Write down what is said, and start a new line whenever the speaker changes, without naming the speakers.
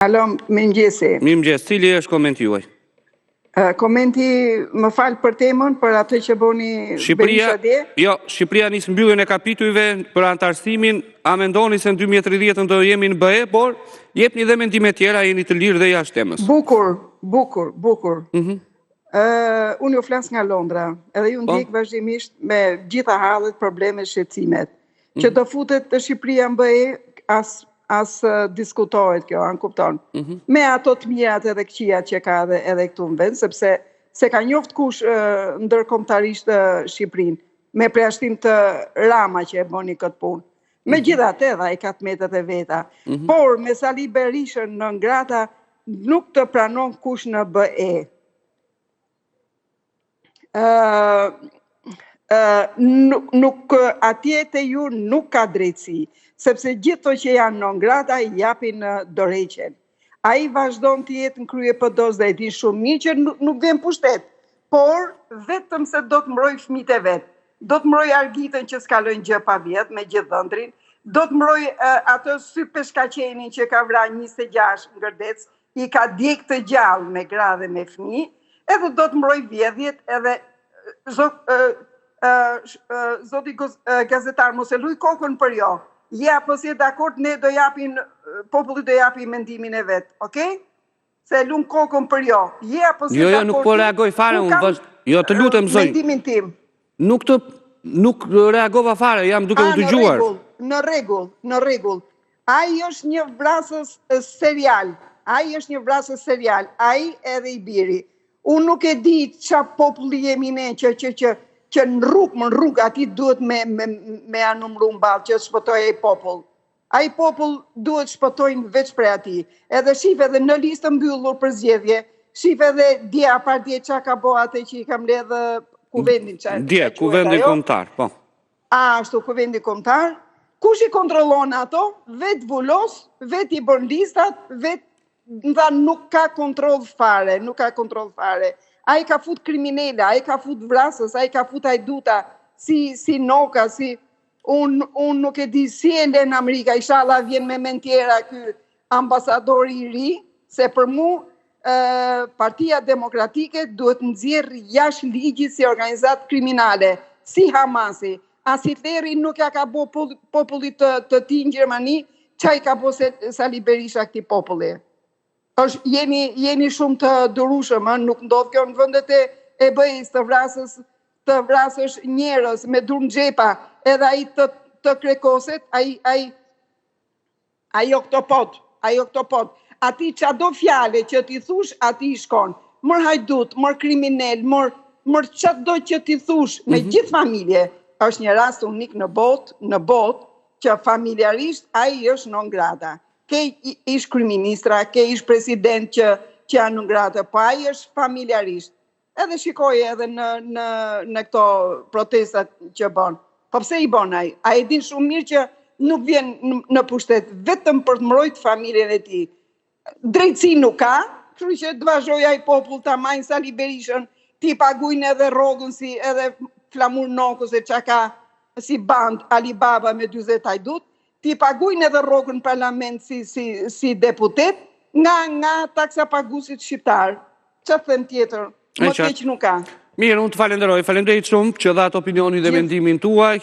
Alo, mirëmëngjesi.
Mirëmëngjes, cili është komenti juaj?
Komenti, më falë për temën, për atë që boni Berisha dje.
Jo, Shqipëria nisë mbylljen e kapitujve për antarësimin, a mendoni se në 2030 do jemi në BE, por jepni dhe mendime tjera, jeni të lirë dhe jashtë temës.
Bukur. Unë ju flas nga Londra, edhe ju ndjek vazhdimisht me gjitha hallet, problemet, shqetësimet. Që do futet Shqipëria në BE, as diskutohet kjo, anë kupton. Me ato të mirat edhe këqijat që ka edhe këtu në vend, sepse se ka njoft kush ndërkombëtarisht Shqipërinë, me preashtim të Rama që e boni këtë punë. Megjithatë edhe ai ka të metet e veta. Por me Sali Berishën në ngrata nuk të pranon kush në BE. Nuk atje te ju nuk ka drejtësi, sepse gjithë që janë non grata i japin dorëheqjen. Ai vazhdon të jetë në krye PD-s dhe e di shumë mirë që nuk vjen pushtet, por vetëm se do të mbroj fëmijët e vet. Do të mbroj Argitën që s'ka lënë gjë pa vjet me gjithë dhëndrin, do të mbroj atë sy peshkaqenin që ka vrarë 26 në Gërdec, i ka djeg të gjallë me gra dhe me fëmijë, edhe do të mbroj vjedhjet edhe zoti gazetar mos e luj kokën për jo. Ja, po si e dakord, ne do japin, populli do japi mendimin e vet, okay? Se lum kokën për jo. Ja, po si e dakord.
Jo, nuk po reagoj fare unë. Jo, të lutem zoj.
Mendimin tim.
Nuk reagova fare, jam duke u dëgjuar.
Në rregull. Ai është një vrasës serial. Ai edhe i biri. Unë nuk e di qa populli jemi ne që në rrugë ati duhet me anumru mballë që shpëtoj ai popull. Ai popull duhet shpëtojnë veç për ati. Edhe shif edhe në listë mbyllur për zgjedhje, shif edhe dje apar dje qa ka bo atë që i kam ledhë kuvendin.
Dje, kuvendin kombëtar, po.
Ashtu, kuvendin kombëtar. Kush i kontrollon ato? Vet vullos, vet i bën listat, vet nuk ka kontroll fare. Ai ka fut kriminela, ai ka fut vrasës, ai ka fut hajduta, si Noka, si unë nuk e di si e len Amerika, inshallah vjen me mend tjera ky ambasadori i ri, se për mu Partia Demokratike duhet nxjerrë jashtë ligjit si organizatë kriminale, si Hamasi. Asiteri nuk ja ka bo popullit të ti në Gjermani, çai ka bo Sali Berisha këtij populli. Jeni shumë të durushëm, nuk ndodh kjo në vendet e BE-s të vrasësh njerëz me dur në xhepa, edhe ai të krekoset, ai oktopod. Ati çado fjale që ti thush, ati i shkon. Mër hajdut, mër kriminel, mër çdo që ti thush me gjithë familje, është një rast unik në botë që familjarisht ai është non grata. Ke ish kryeministra, ke ish president që janë non grata, po ai është familjarisht. Edhe shikoj edhe në këto protestat që bën. Po pse i bën ai? Ai din shumë mirë që nuk vjen në pushtet vetëm për të mbrojtur familjen e tij. Drejtësi nuk ka, kështu që të vazhdoj ai popull ta majnë Sali Berishën, ti paguajnë edhe rrogën si edhe Flamur Nokës e çka ka si band Alibaba me 40 hajdut, ti paguajnë edhe rrogën në parlament si deputet nga taksa paguesit shqiptar. Çfarë them tjetër? Më keq nuk ka.
Mirë, unë të falenderoj. Faleminderit shumë që dha atë opinionin dhe mendimin tuaj.